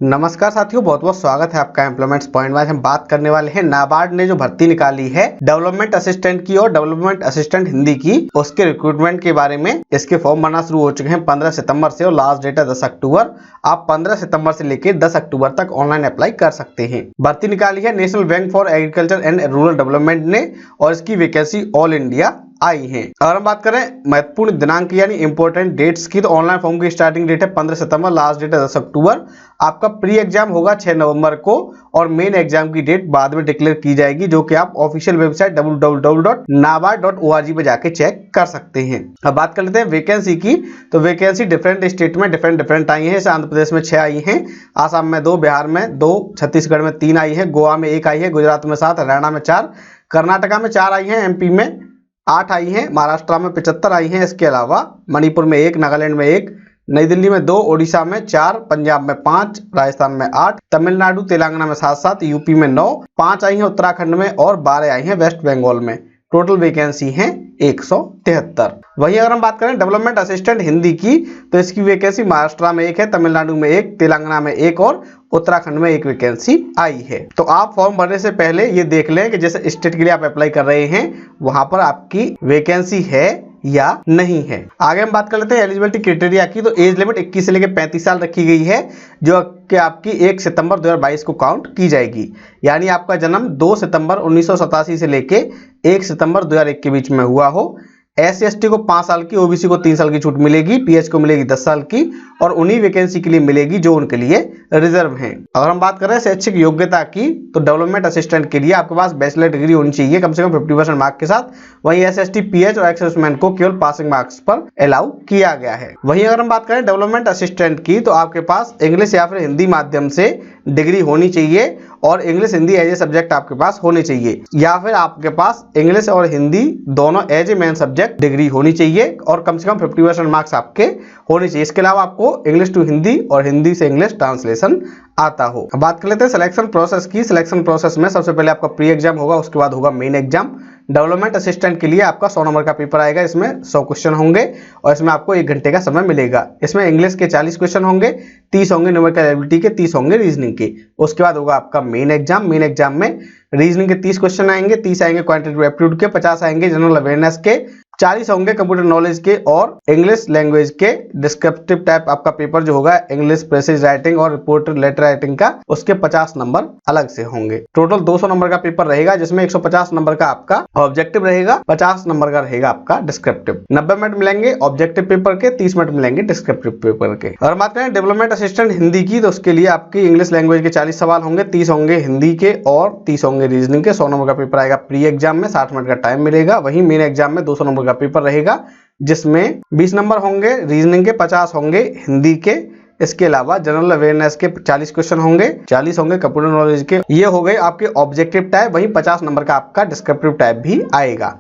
नमस्कार साथियों, बहुत बहुत स्वागत है आपका एम्प्लॉयमेंट्स पॉइंट में। आज हम बात करने वाले हैं नाबार्ड ने जो भर्ती निकाली है डेवलपमेंट असिस्टेंट की और डेवलपमेंट असिस्टेंट हिंदी की, उसके रिक्रूटमेंट के बारे में। इसके फॉर्म भरना शुरू हो चुके हैं 15 सितंबर से और लास्ट डेट है 10 अक्टूबर। आप 15 सितंबर से लेकर 10 अक्टूबर तक ऑनलाइन अप्लाई कर सकते हैं। भर्ती निकाली है national bank for agriculture and rural development ने और इसकी वैकेंसी ऑल इंडिया आई है। अगर हम बात करें महत्वपूर्ण दिनांक यानी इंपॉर्टेंट डेट्स की, तो ऑनलाइन फॉर्म की स्टार्टिंग डेट है 15 सितंबर, लास्ट डेट है 10 अक्टूबर। आपका प्री एग्जाम होगा 6 नवंबर को और मेन एग्जाम की डेट बाद में डिक्लेयर की जाएगी, जो कि आप ऑफिशियल वेबसाइट www.nabard.org पे जाके चेक कर सकते हैं। अब बात कर लेते हैं वैकेंसी की, तो वैकेंसी डिफरेंट स्टेट में डिफरेंट आई है। जैसे आंध्र प्रदेश में 6 आई है, आसाम में 2, बिहार में 2, छत्तीसगढ़ में 3 आई है, गोवा में 1 आई है, गुजरात में 7, हरियाणा में 4, कर्नाटका में 4 आई है, एमपी में 8 आई हैं, महाराष्ट्र में 75 आई हैं। इसके अलावा मणिपुर में 1, नागालैंड में 1, नई दिल्ली में 2, ओडिशा में 4, पंजाब में 5, राजस्थान में 8, तमिलनाडु तेलंगाना में 7, यूपी में 9, 5 आई हैं उत्तराखंड में और 12 आई हैं वेस्ट बंगाल में। टोटल वैकेंसी है 173। वही अगर हम बात करें डेवलपमेंट असिस्टेंट हिंदी की, तो इसकी वैकेंसी महाराष्ट्र में 1 है, तमिलनाडु में 1, तेलंगाना में 1 और उत्तराखंड में 1 वैकेंसी आई है। तो आप फॉर्म भरने से पहले ये देख लें कि जैसे स्टेट के लिए आप अप्लाई कर रहे हैं वहां पर आपकी वैकेंसी है या नहीं है। आगे हम बात कर लेते हैं एलिजिबिलिटी क्राइटेरिया की, तो एज लिमिट 21 से लेकर 35 साल रखी गई है, जो कि आपकी 1 सितंबर 2022 को काउंट की जाएगी। यानी आपका जन्म 2 सितंबर 1987 से लेके 1 सितंबर 2001 के बीच में हुआ हो। SC/ST को 5 साल की, OBC को 3 साल की छूट मिलेगी, PH को मिलेगी 10 साल की और उन्हीं वैकेंसी के लिए मिलेगी जो उनके लिए रिजर्व हैं। अगर हम बात करें शैक्षिक योग्यता की, तो डेवलपमेंट असिस्टेंट के लिए आपके पास बैचलर डिग्री होनी चाहिए कम से कम 50% मार्क के साथ। वहीं SC/ST, PH और एक्स-सर्विसमैन को केवल पासिंग मार्क्स पर अलाउ किया गया है। वहीं अगर हम बात करें डेवलपमेंट असिस्टेंट की, तो आपके पास इंग्लिश या फिर हिंदी माध्यम से डिग्री होनी चाहिए और English Hindi as a subject आपके पास होने चाहिए, या फिर आपके पास इंग्लिश और हिंदी दोनों as a main subject degree होनी चाहिए और कम से कम 50% मार्क्स आपके होने चाहिए। इसके अलावा आपको इंग्लिश टू हिंदी और हिंदी से इंग्लिश ट्रांसलेशन आता हो। अब बात कर लेते हैं सिलेक्शन प्रोसेस की। सिलेक्शन प्रोसेस में सबसे पहले आपका प्री एग्जाम होगा, उसके बाद होगा मेन एग्जाम। डेवलपमेंट असिस्टेंट के लिए आपका 100 नंबर का पेपर आएगा, इसमें 100 क्वेश्चन होंगे और इसमें आपको 1 घंटे का समय मिलेगा। इसमें इंग्लिश के 40 क्वेश्चन होंगे, 30 होंगे न्यूमेरिकल एबिलिटी के, 30 होंगे रीजनिंग के। उसके बाद होगा आपका मेन एग्जाम। मेन एग्जाम में रीजनिंग के 30 क्वेश्चन आएंगे, 30 आएंगे क्वांटिटेटिव एप्टीट्यूड के, 50 आएंगे जनरल अवेयरनेस के, 40 होंगे कंप्यूटर नॉलेज के और इंग्लिश लैंग्वेज के। डिस्क्रिप्टिव टाइप आपका पेपर जो होगा इंग्लिश पैसेज राइटिंग और रिपोर्ट लेटर राइटिंग का, उसके 50 नंबर अलग से होंगे। टोटल 200 नंबर का पेपर रहेगा, जिसमें 150 नंबर का आपका ऑब्जेक्टिव रहेगा, 50 नंबर का रहेगा आपका डिस्क्रिप्टिव। 90 मिनट मिलेंगे ऑब्जेक्टिव पेपर के, 30 मिनट मिलेंगे डिस्क्रिप्टिव पेपर के। और बात करें डेवलपमेंट असिस्टेंट हिंदी की, तो उसके लिए आपकी इंग्लिश लैंग्वेज के 40 सवाल होंगे, 30 होंगे हिंदी के और 30 होंगे रीजनिंग के। 100 नंबर का पेपर आएगा प्री एग्जाम में, 60 मिनट का टाइम मिलेगा। वहीं मेन एग्जाम में 200 नंबर का पेपर रहेगा, जिसमें 20 नंबर होंगे रीजनिंग के, 50 होंगे हिंदी के। इसके अलावा जनरल अवेयरनेस के 40 क्वेश्चन होंगे, 40 होंगे कंप्यूटर नॉलेज के। ये हो गए आपके ऑब्जेक्टिव टाइप। वहीं 50 नंबर का आपका डिस्क्रिप्टिव टाइप भी आएगा।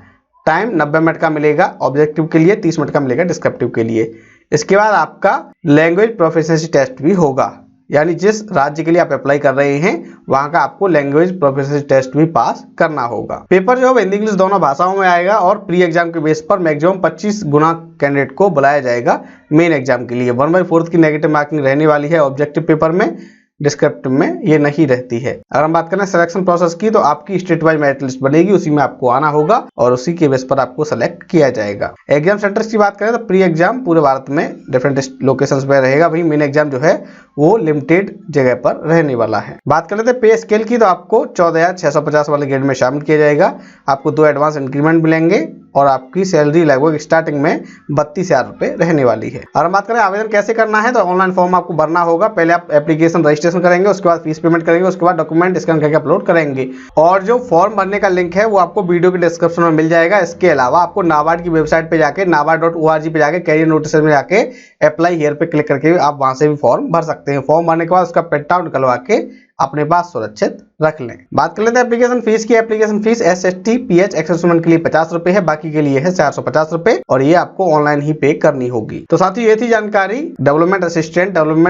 टाइम 90 मिनट का मिलेगा ऑब्जेक्टिव के लिए, 30 मिनट का मिलेगा डिस्क्रिप्टिव के लिए। इसके बाद आपका लैंग्वेज प्रोफिशिएंसी टेस्ट भी होगा, यानी जिस राज्य के लिए आप अप्लाई कर रहे हैं वहां का आपको लैंग्वेज प्रोफिशिएंसी टेस्ट भी पास करना होगा। पेपर जो है हिंदी इंग्लिश दोनों भाषाओं में आएगा और प्री एग्जाम के बेस पर मैक्सिमम 25 गुना कैंडिडेट को बुलाया जाएगा मेन एग्जाम के लिए। 1/4 की नेगेटिव मार्किंग रहने वाली है ऑब्जेक्टिव पेपर में, डिस्क्रिप्टिव में ये नहीं रहती है। अगर हम बात करें सिलेक्शन प्रोसेस की, तो आपकी स्टेट वाइज मेरिट लिस्ट बनेगी, उसी में आपको आना होगा और उसी के बेस पर आपको सेलेक्ट किया जाएगा। एग्जाम सेंटर्स की बात करें तो प्री एग्जाम पूरे भारत में डिफरेंट लोकेशंस पे रहेगा, वहीं मेन एग्जाम जो है वो लिमिटेड जगह पर रहने वाला है। बात कर लेते हैं पे स्केल की, तो आपको 14,650 वाले ग्रेड में शामिल किया जाएगा। आपको 2 एडवांस इंक्रीमेंट मिलेंगे और आपकी सैलरी लगभग स्टार्टिंग में 32,000 रुपए रहने वाली है। और हम बात करें आवेदन कैसे करना है, तो ऑनलाइन फॉर्म आपको भरना होगा। पहले आप एप्लीकेशन रजिस्ट्रेशन करेंगे, उसके बाद फीस पेमेंट करेंगे, उसके बाद डॉक्यूमेंट स्कैन करके अपलोड करेंगे और जो फॉर्म भरने का लिंक है वो आपको वीडियो के डिस्क्रिप्शन में मिल जाएगा। इसके अलावा आपको नाबार्ड की वेबसाइट पे जाके nabard.org पे जाके कैरियर नोटिस में जाके अप्लाई हियर पे क्लिक करके आप वहां से भी फॉर्म भर सकते हैं। फॉर्म भरने के बाद उसका प्रिंट आउट निकलवा के अपने पास सुरक्षित रख लें। बात कर लेते हैं एप्लीकेशन फीस की। Application fees SC/ST, PH, ex-serviceman के लिए 50 रुपए है, बाकी के लिए है 450 रुपए और ये आपको ऑनलाइन ही पे करनी होगी। तो साथियों ये थी जानकारी डेवलपमेंट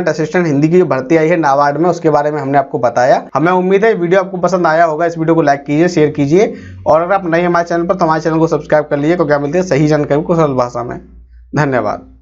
असिस्टेंट हिंदी की जो भर्ती आई है नाबार्ड में, उसके बारे में हमने आपको बताया। हमें उम्मीद है वीडियो आपको पसंद आया होगा। इस वीडियो को लाइक कीजिए, शेयर कीजिए और अगर आप नए हमारे चैनल पर तो हमारे चैनल को सब्सक्राइब कर लीजिए, क्योंकि मिलते हैं सही जानकारी को सरल भाषा में। धन्यवाद।